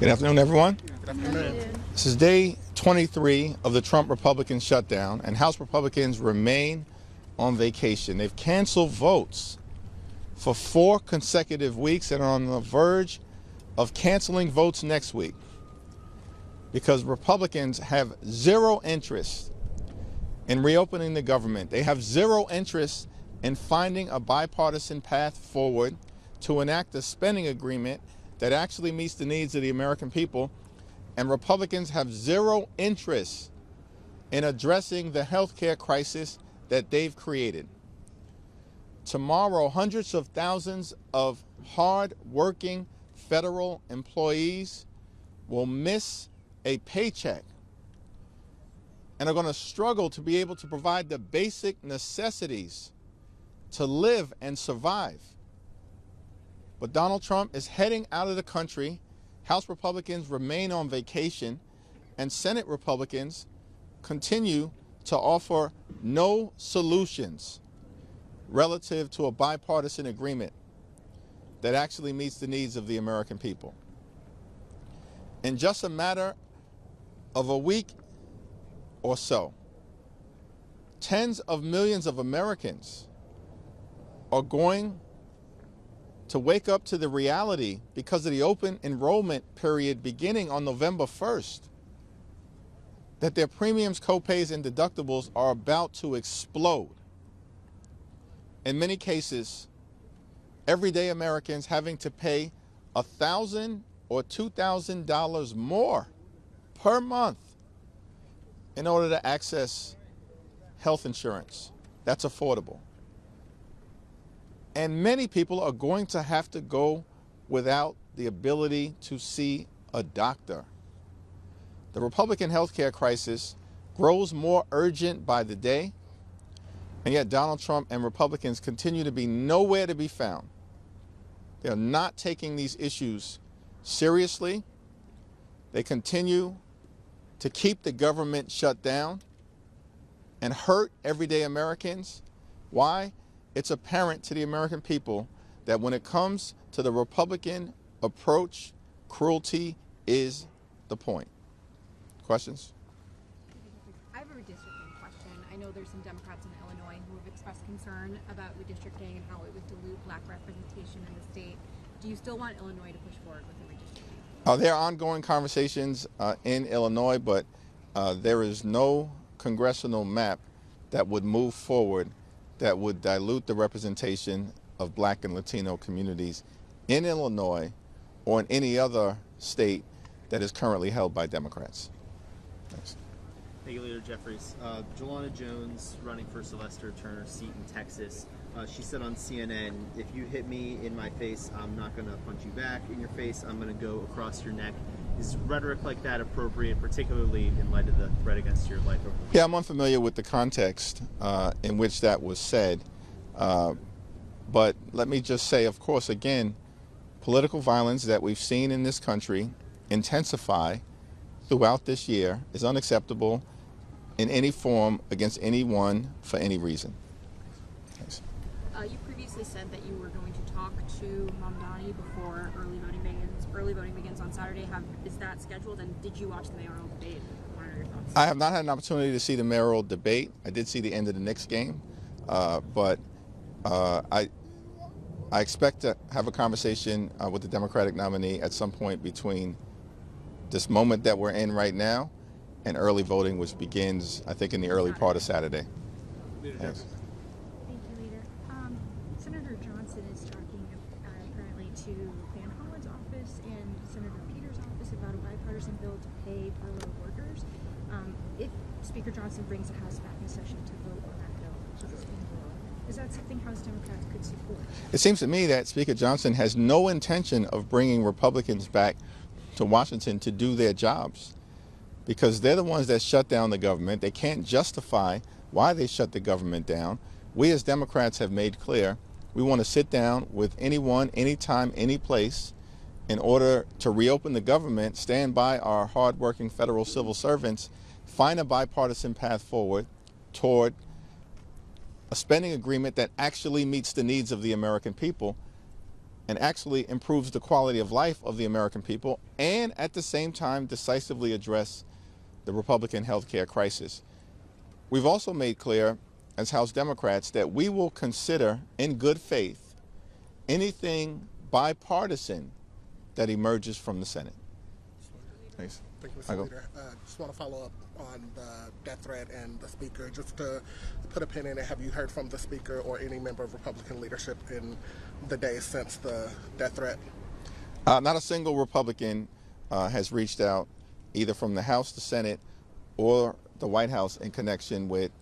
Good afternoon, everyone. Good afternoon. This is day 23 of the Trump Republican shutdown, and House Republicans remain on vacation. They've canceled votes for 4 consecutive weeks and are on the verge of canceling votes next week because Republicans have zero interest in reopening the government. They have zero interest in finding a bipartisan path forward to enact a spending agreement that actually meets the needs of the American people. And Republicans have zero interest in addressing the health care crisis that they've created. Tomorrow, hundreds of thousands of hard-working federal employees will miss a paycheck and are going to struggle to be able to provide the basic necessities to live and survive. But Donald Trump is heading out of the country. House Republicans remain on vacation, and Senate Republicans continue to offer no solutions relative to a bipartisan agreement that actually meets the needs of the American people. In just a matter of a week or so, tens of millions of Americans are going to wake up to the reality because of the open enrollment period beginning on November 1st that their premiums, copays, and deductibles are about to explode. In many cases, everyday Americans having to pay $1,000 or $2,000 more per month in order to access health insurance that's affordable. And many people are going to have to go without the ability to see a doctor. The Republican health care crisis grows more urgent by the day, and yet Donald Trump and Republicans continue to be nowhere to be found. They are not taking these issues seriously. They continue to keep the government shut down and hurt everyday Americans. Why? It's apparent to the American people that when it comes to the Republican approach, cruelty is the point. Questions? I have a redistricting question. I know there's some Democrats in Illinois who have expressed concern about redistricting and how it would dilute black representation in the state. Do you still want Illinois to push forward with the redistricting? There are ongoing conversations in Illinois, but there is no congressional map that would move forward that would dilute the representation of black and Latino communities in Illinois or in any other state that is currently held by Democrats. Thanks. Thank you, Leader Jeffries. Jelana Jones running for Sylvester Turner's seat in Texas. She said on CNN, if you hit me in my face, I'm not going to punch you back in your face. I'm going to go across your neck. Is rhetoric like that appropriate, particularly in light of the threat against your life? Yeah, I'm unfamiliar with the context in which that was said. But let me just say, of course, again, political violence that we've seen in this country intensify throughout this year is unacceptable in any form against anyone for any reason. Thanks. You previously said that you were going to talk to Mamdani before early voting begins. Early voting begins on Saturday. Is that scheduled? And did you watch the mayoral debate? What are your thoughts? I have not had an opportunity to see the mayoral debate. I did see the end of the Knicks game, but I expect to have a conversation with the Democratic nominee at some point between this moment that we're in right now and early voting, which begins, I think, in the early part of Saturday. Thanks. Thank you, Leader. Senator Johnson is talking apparently to Van Hollen's office and Senator Peters' office about a bipartisan bill to pay furloughed workers. If Speaker Johnson brings the House back in session to vote on that bill, which is being voted, is that something House Democrats could support? It seems to me that Speaker Johnson has no intention of bringing Republicans back to Washington to do their jobs because they're the ones that shut down the government. They can't justify why they shut the government down. We as Democrats have made clear we want to sit down with anyone, anytime, any place in order to reopen the government, stand by our hardworking federal civil servants, find a bipartisan path forward toward a spending agreement that actually meets the needs of the American people. and actually improves the quality of life of the American people, and at the same time decisively address the Republican health care crisis. We've also made clear as House Democrats that we will consider in good faith anything bipartisan that emerges from the Senate. Thanks. Thank you, Mr. Leader. Just want to follow up on the death threat and the Speaker. Just to put a pin in it, have you heard from the Speaker or any member of Republican leadership in the days since the death threat? Not a single Republican has reached out, either from the House, the Senate, or the White House in connection with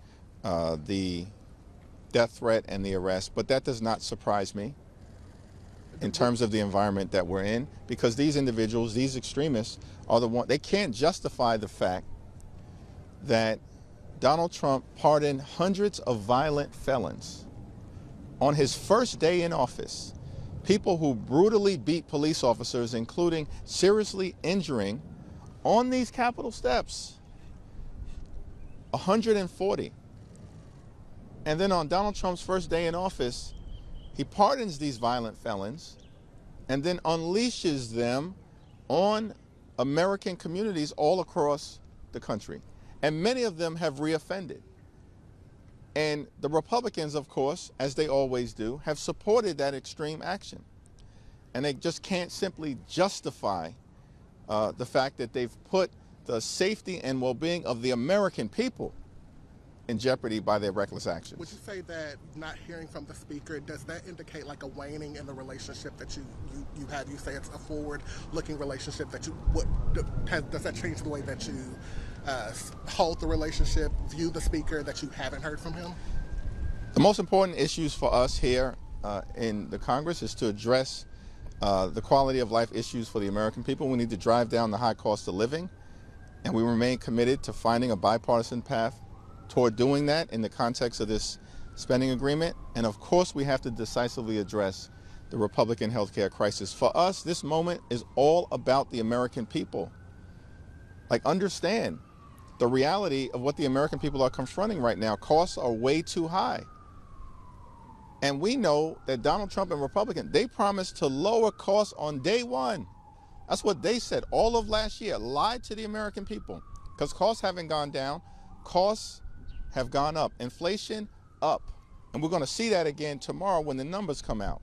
the death threat and the arrest. But that does not surprise me in terms of the environment that we're in, because these individuals, these extremists, are the one. They can't justify the fact that Donald Trump pardoned hundreds of violent felons on his first day in office, people who brutally beat police officers, including seriously injuring on these Capitol steps, 140. And then on Donald Trump's first day in office, he pardons these violent felons and then unleashes them on American communities all across the country. And many of them have reoffended. And the Republicans, of course, as they always do, have supported that extreme action. And they just can't simply justify the fact that they've put the safety and well-being of the American people in jeopardy by their reckless actions. Would you say that not hearing from the Speaker, does that indicate like a waning in the relationship that you have? You say it's a forward-looking relationship that does that change the way that you hold the relationship, view the Speaker, that you haven't heard from him? The most important issues for us here in the Congress is to address the quality of life issues for the American people. We need to drive down the high cost of living, and we remain committed to finding a bipartisan path toward doing that in the context of this spending agreement. And of course, we have to decisively address the Republican health care crisis. For us, this moment is all about the American people. Like, understand the reality of what the American people are confronting right now. Costs are way too high. And we know that Donald Trump and Republicans, they promised to lower costs on day one. That's what they said all of last year, lied to the American people, because costs haven't gone down. Costs have gone up. Inflation up. And we're going to see that again tomorrow when the numbers come out.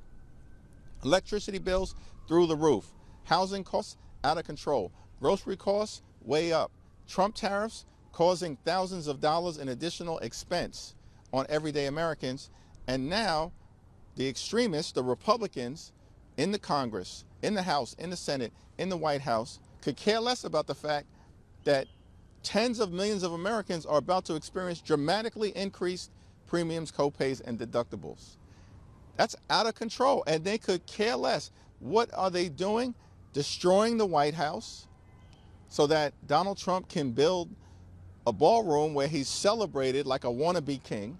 Electricity bills through the roof. Housing costs out of control. Grocery costs way up. Trump tariffs causing thousands of dollars in additional expense on everyday Americans. And now the extremists, the Republicans in the Congress, in the House, in the Senate, in the White House, could care less about the fact that tens of millions of Americans are about to experience dramatically increased premiums, copays, and deductibles. That's out of control, and they could care less. What are they doing? Destroying the White House so that Donald Trump can build a ballroom where he's celebrated like a wannabe king.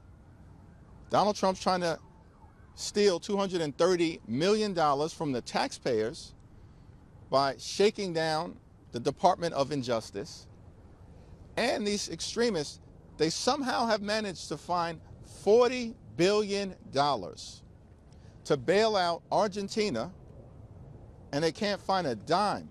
Donald Trump's trying to steal $230 million from the taxpayers by shaking down the Department of Injustice. And these extremists, they somehow have managed to find $40 billion to bail out Argentina, and they can't find a dime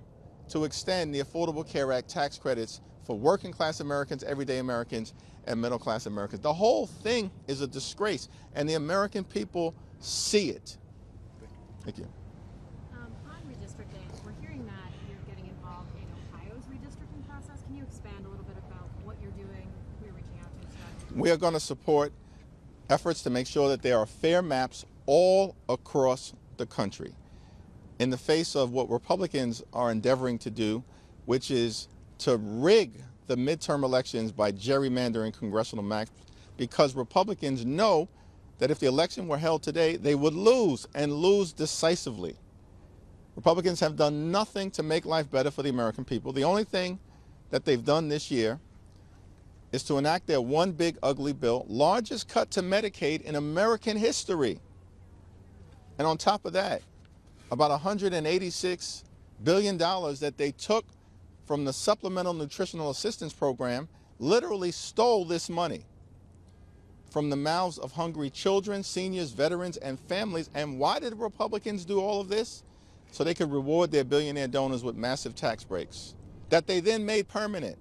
to extend the Affordable Care Act tax credits for working class Americans, everyday Americans, and middle class Americans. The whole thing is a disgrace, and the American people see it. Thank you. On redistricting, we're hearing that you're getting involved in Ohio's redistricting process. Can you expand a little bit about what you're doing, who you're reaching out to? We are going to support efforts to make sure that there are fair maps all across the country in the face of what Republicans are endeavoring to do, which is to rig the midterm elections by gerrymandering congressional maps, because Republicans know that if the election were held today, they would lose, and lose decisively. Republicans have done nothing to make life better for the American people. The only thing that they've done this year is to enact their one big ugly bill, largest cut to Medicaid in American history. And on top of that, about $186 billion that they took from the Supplemental Nutritional Assistance Program, literally stole this money from the mouths of hungry children, seniors, veterans, and families. And why did Republicans do all of this? So they could reward their billionaire donors with massive tax breaks that they then made permanent.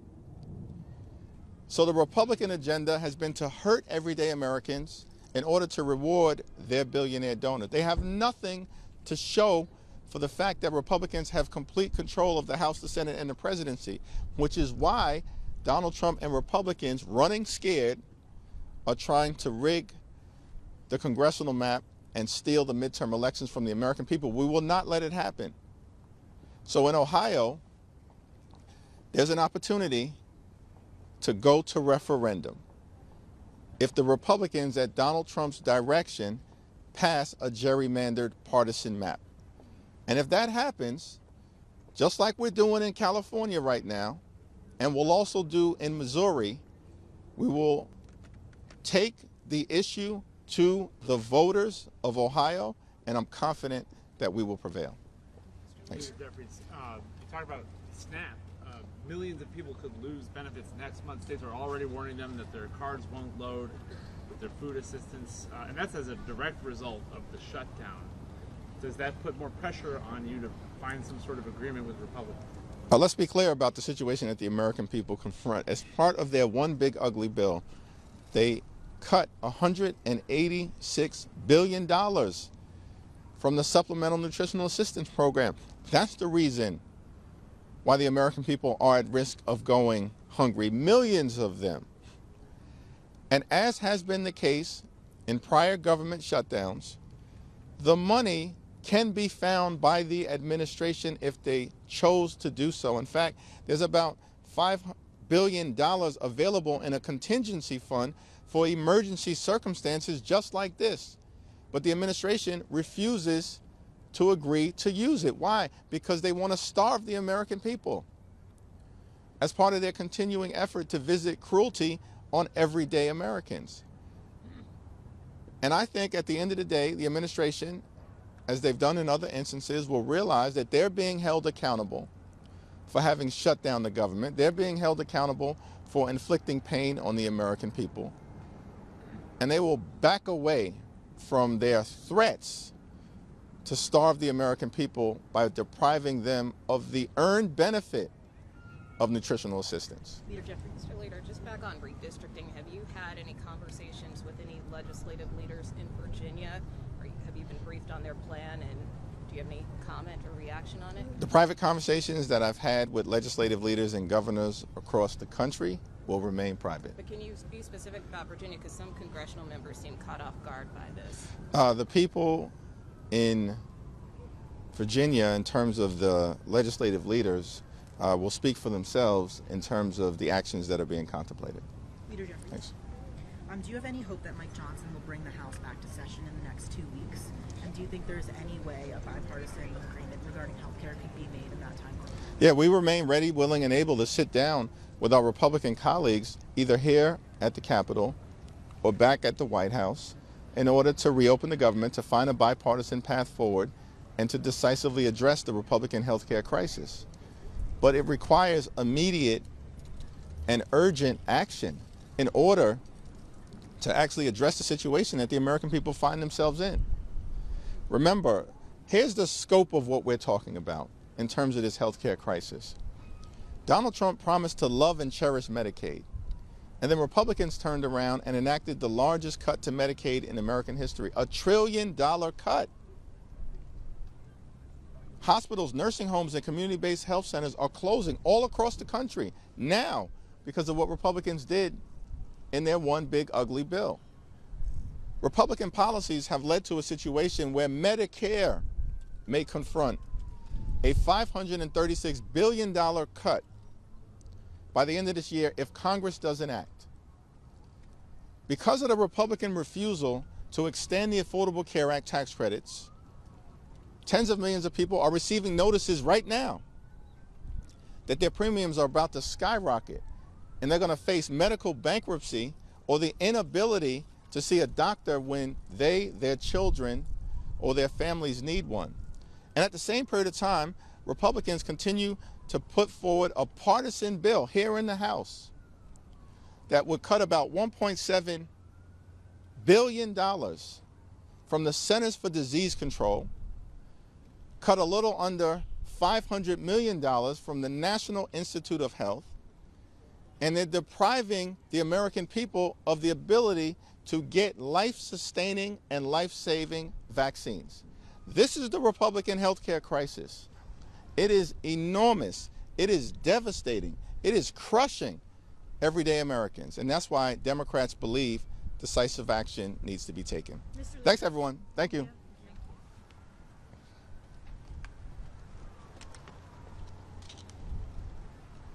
So the Republican agenda has been to hurt everyday Americans in order to reward their billionaire donors. They have nothing to show for the fact that Republicans have complete control of the House, the Senate, and the presidency, which is why Donald Trump and Republicans, running scared, are trying to rig the congressional map and steal the midterm elections from the American people. We will not let it happen. So in Ohio, there's an opportunity to go to referendum if the Republicans at Donald Trump's direction pass a gerrymandered partisan map. And if that happens, just like we're doing in California right now, and we'll also do in Missouri, we will take the issue to the voters of Ohio, and I'm confident that we will prevail. Thanks. Jeffries, you talk about SNAP. Millions of people could lose benefits next month. States are already warning them that their cards won't load with their food assistance, and that's as a direct result of the shutdown. Does that put more pressure on you to find some sort of agreement with Republicans? Let's be clear about the situation that the American people confront. As part of their one big ugly bill, they cut $186 billion from the Supplemental Nutritional Assistance Program. That's the reason why the American people are at risk of going hungry, millions of them. And as has been the case in prior government shutdowns, the money can be found by the administration if they chose to do so. In fact, there's about $5 billion available in a contingency fund for emergency circumstances just like this. But the administration refuses to agree to use it. Why? Because they want to starve the American people as part of their continuing effort to visit cruelty on everyday Americans. And I think at the end of the day, the administration, as they've done in other instances, will realize that they're being held accountable for having shut down the government. They're being held accountable for inflicting pain on the American people. And they will back away from their threats to starve the American people by depriving them of the earned benefit of nutritional assistance. Leader Jeffries. Mr. Leader, just back on redistricting, have you had any conversations with any legislative leaders in Virginia? Have you been briefed on their plan, and do you have any comment or reaction on it? The private conversations that I've had with legislative leaders and governors across the country will remain private. But can you be specific about Virginia, because some congressional members seem caught off guard by this? The people in Virginia, in terms of the legislative leaders, will speak for themselves in terms of the actions that are being contemplated. Leader Jeffries. Thanks. Do you have any hope that Mike Johnson will bring the House back to session in the next 2 weeks? And do you think there's any way a bipartisan agreement regarding health care could be made in that time? Yeah, we remain ready, willing, and able to sit down with our Republican colleagues, either here at the Capitol or back at the White House, in order to reopen the government, to find a bipartisan path forward, and to decisively address the Republican health care crisis. But it requires immediate and urgent action in order to actually address the situation that the American people find themselves in. Remember, here's the scope of what we're talking about in terms of this health care crisis. Donald Trump promised to love and cherish Medicaid, and then Republicans turned around and enacted the largest cut to Medicaid in American history, $1 trillion cut. Hospitals, nursing homes, and community-based health centers are closing all across the country now because of what Republicans did in their one big ugly bill. Republican policies have led to a situation where Medicare may confront a $536 billion cut by the end of this year if Congress doesn't act. Because of the Republican refusal to extend the Affordable Care Act tax credits, tens of millions of people are receiving notices right now that their premiums are about to skyrocket, and they're going to face medical bankruptcy or the inability to see a doctor when they, their children, or their families need one. And at the same period of time, Republicans continue to put forward a partisan bill here in the House that would cut about $1.7 billion from the Centers for Disease Control, cut a little under $500 million from the National Institute of Health, and they're depriving the American people of the ability to get life-sustaining and life-saving vaccines. This is the Republican healthcare crisis. It is enormous. It is devastating. It is crushing everyday Americans. And that's why Democrats believe decisive action needs to be taken. Thanks, everyone. Thank you.